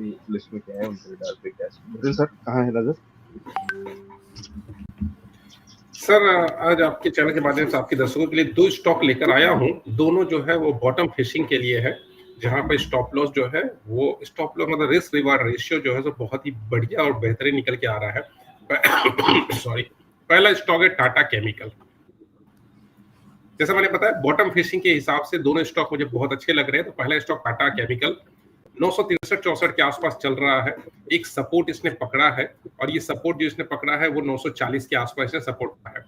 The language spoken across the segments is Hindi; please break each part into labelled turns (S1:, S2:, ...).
S1: अपनी लिस्ट में क्या है उनके रिडार पे क्या है। सर कहाँ है नजर?
S2: सर आज आपके चैनल के माध्यम से आपके दर्शकों के लिए 2 स्टॉक लेकर आया हूं। दोनों जो है वो बॉटम फिशिंग के लिए है, जहां पर स्टॉप लॉस जो है वो स्टॉप लॉस मतलब रिस्क रिवार्ड रेशियो जो है वो बहुत ही बढ़िया और बेहतरीन निकल के आ रहा है। सॉरी, पहला स्टॉक है टाटा केमिकल। जैसा मैंने बताया बॉटम फिशिंग के हिसाब से दोनों स्टॉक मुझे बहुत अच्छे लग रहे हैं। तो पहला स्टॉक टाटा केमिकल 963-64 के आसपास चल रहा है। एक सपोर्ट इसने पकड़ा है और ये सपोर्ट जो इसने पकड़ा है वो 940 के आसपास इसने सपोर्ट पकड़ा है।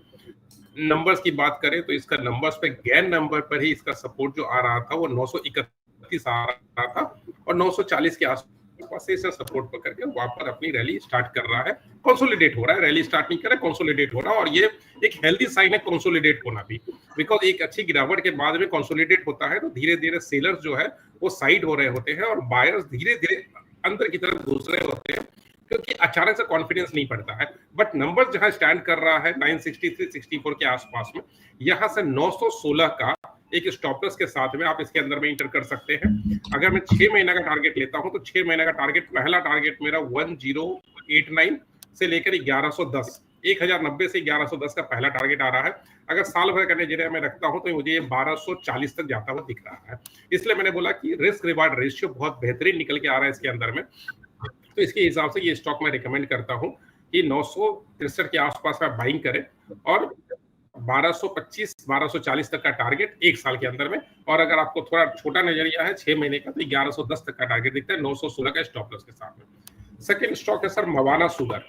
S2: नंबर्स की बात करें तो इसका नंबर्स पे गैन नंबर पर ही इसका सपोर्ट जो आ रहा था वो 931 आ रहा था और 940 के आसपास से इसे सपोर्ट पकड़ के वहां पर अपनी रैली स्टार्ट कर रहा है। कंसोलिडेट हो रहा है, रैली स्टार्ट नहीं कर रहा है, कंसोलिडेट हो रहा है और ये एक हेल्दी साइन है कंसोलिडेट होना भी। बिकॉज एक अच्छी गिरावट के बाद में कंसोलिडेट होता है तो धीरे धीरे सेलर्स जो है वो साइड हो रहे होते हैं और बायर्स धीरे धीरे अंदर की तरफ घुस रहे होते हैं, क्योंकि अचानक से कॉन्फिडेंस नहीं पड़ता है। बट नंबर जहां स्टैंड कर रहा है 963-64 के आसपास में, यहां से 916 का एक स्टॉप लॉस के साथ में आप इसके अंदर में इंटर कर सकते हैं। अगर मैं 6 महीने का टारगेट लेता हूं तो 6 महीने का टारगेट, पहला टारगेट मेरा 1089 से लेकर 1110, 1090 से 1110 का पहला टारगेट आ रहा है। अगर साल भर का नजरिया में रखता हूं तो मुझे ये 1240 तक जाता हुआ दिख रहा है। इसलिए मैंने बोला कि रिस्क रिवार्ड रेशियो बहुत बेहतरीन निकल के आ रहा है इसके अंदर में। तो इसके हिसाब से ये स्टॉक मैं रिकमेंड करता हूं कि 963 के आसपास आप बाइंग करें और 1225 1240 तक का टारगेट एक साल के अंदर में। और अगर आपको थोड़ा छोटा नजरिया है 6 महीने का तो 1110 तक का टारगेट दिखता है 916 का स्टॉप लॉस के साथ में। सेकंड स्टॉक है sir Mawana sugar.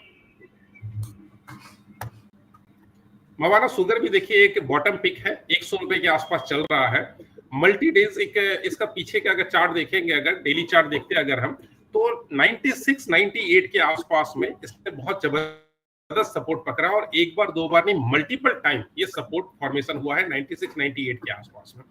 S2: Mawana sugar भी देखिए एक बॉटम पिक है, 100 रुपए के आसपास चल रहा है। मल्टी डेज एक इसका पीछे का अगर चार्ट देखेंगे, अगर डेली चार्ट देखते हैं अगर हम, तो 96 98 के आसपास में इसने बहुत जबरदस्त सपोर्ट पकड़ा और एक बार दो बार नहीं मल्टीपल टाइम ये सपोर्ट फॉर्मेशन हुआ है 96 98 के आसपास में।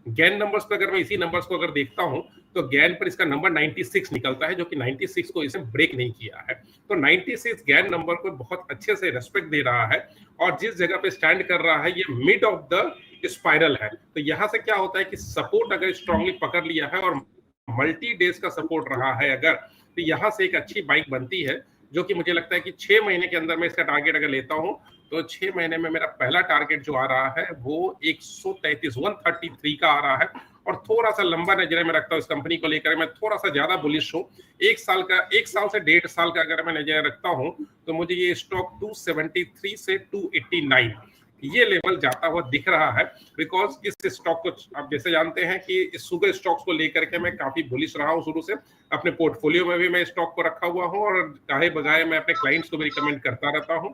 S2: गैन नंबर्स पर अगर मैं इसी नंबर्स को अगर देखता हूं तो गैन पर इसका नंबर 96 निकलता है, जो कि 96 को इसने ब्रेक नहीं किया है। तो 96 गैन नंबर को बहुत अच्छे से रेस्पेक्ट दे रहा है और जिस जगह पे स्टैंड कर रहा है ये मिड ऑफ द स्पाइरल है। तो यहां से क्या होता है कि सपोर्ट अगर स्ट्रांगली पकड़ लिया है और मल्टी डेज का सपोर्ट रहा है अगर, तो यहां से एक अच्छी बाइक बनती है, जो कि मुझे लगता है कि 6 महीने के अंदर मैं इसका टारगेट अगर लेता हूं तो 6 महीने में मेरा पहला टारगेट जो आ रहा है वो 133 का आ रहा है। और थोड़ा सा लंबा नजरिया में रखता हूं इस कंपनी को लेकर, मैं थोड़ा सा ज्यादा बुलिश हूं। एक साल से 1.5 साल का अगर मैं नजरिया रखता हूं तो मुझे ये स्टॉक 273 से 289 ये लेवल जाता हुआ दिख रहा है। बिकॉज इस स्टॉक को आप जैसे जानते हैं कि इस शुगर स्टॉक्स को लेकर के मैं काफी बुलिश रहा हूं शुरू से। अपने पोर्टफोलियो में भी मैं स्टॉक को रखा हुआ हूं और चाहे बजाय मैं अपने क्लाइंट्स को भी रिकमेंड करता रहता हूं।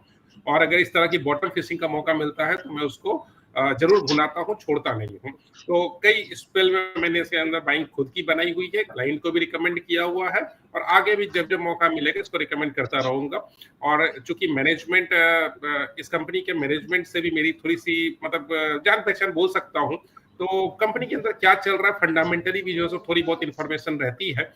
S2: और अगर इस तरह की बॉटम फिशिंग का मौका मिलता है तो मैं उसको जरूर भुनाता हूँ, छोड़ता नहीं हूँ। तो कई स्पेल में मैंने इसके अंदर बाइंग खुद की बनाई हुई है, क्लाइंट को भी रिकमेंड किया हुआ है और आगे भी जब जब मौका मिलेगा इसको रिकमेंड करता रहूंगा। और चूंकि मैनेजमेंट, इस कंपनी के मैनेजमेंट से भी मेरी थोड़ी सी मतलब जान पहचान बोल सकता हूँ, तो कंपनी के अंदर क्या चल रहा है फंडामेंटली भी जो है थोड़ी बहुत इंफॉर्मेशन रहती है।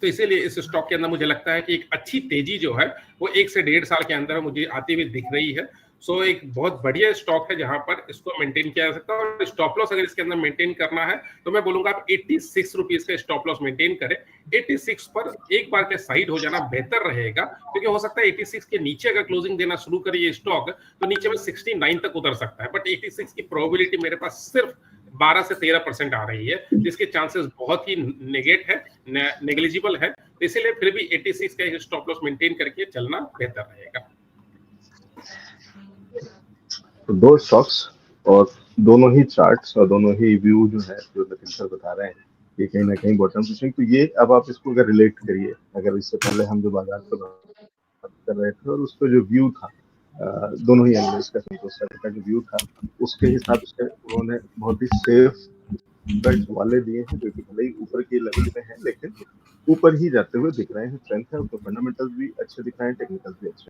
S2: तो इसीलिए इस स्टॉक के अंदर मुझे लगता है कि एक अच्छी तेजी जो है वो 1 से 1.5 साल के अंदर मुझे आती हुई दिख रही है। सो एक बहुत बढ़िया स्टॉक है जहां पर इसको मेंटेन किया जा सकता है। और स्टॉप लॉस अगर इसके अंदर मेंटेन करना है तो मैं बोलूंगा आप 86 रुपीज का स्टॉप लॉस मेंटेन करें। 86 पर एक बार के साइड हो जाना बेहतर रहेगा, क्योंकि हो सकता है 86 के नीचे अगर क्लोजिंग देना शुरू करे ये स्टॉक तो नीचे में 69 तक उतर सकता है। बट 86 की प्रोबेबिलिटी मेरे पास सिर्फ 12 से 13% आ रही है, जिसके चांसेस बहुत ही नेग्लिजिबल है। तो इसीलिए फिर भी 86 का स्टॉप लॉस मेंटेन करके चलना बेहतर रहेगा।
S1: तो 2 स्टॉक्स और दोनों ही चार्ट्स और दोनों ही व्यू जो है जो नितिन सर बता रहे हैं ये कहीं ना कहीं बॉटम फिशिंग। तो ये अब आप इसको अगर रिलेट करिए, अगर इससे पहले हम जो बाजार पर बात कर रहे थे और उसका जो व्यू था, दोनों ही एनालिस्ट का, संतोष सर का जो व्यू था उसके हिसाब से उन्होंने बहुत ही सेफ बेट्स वाले दिए हैं, जो कि भले ही ऊपर के लेवल पे हैं लेकिन ऊपर ही जाते हुए दिख रहे हैं। स्ट्रेंथ है, उसके फंडामेंटल्स भी अच्छे दिख रहे हैं, टेक्निकल्स भी अच्छे।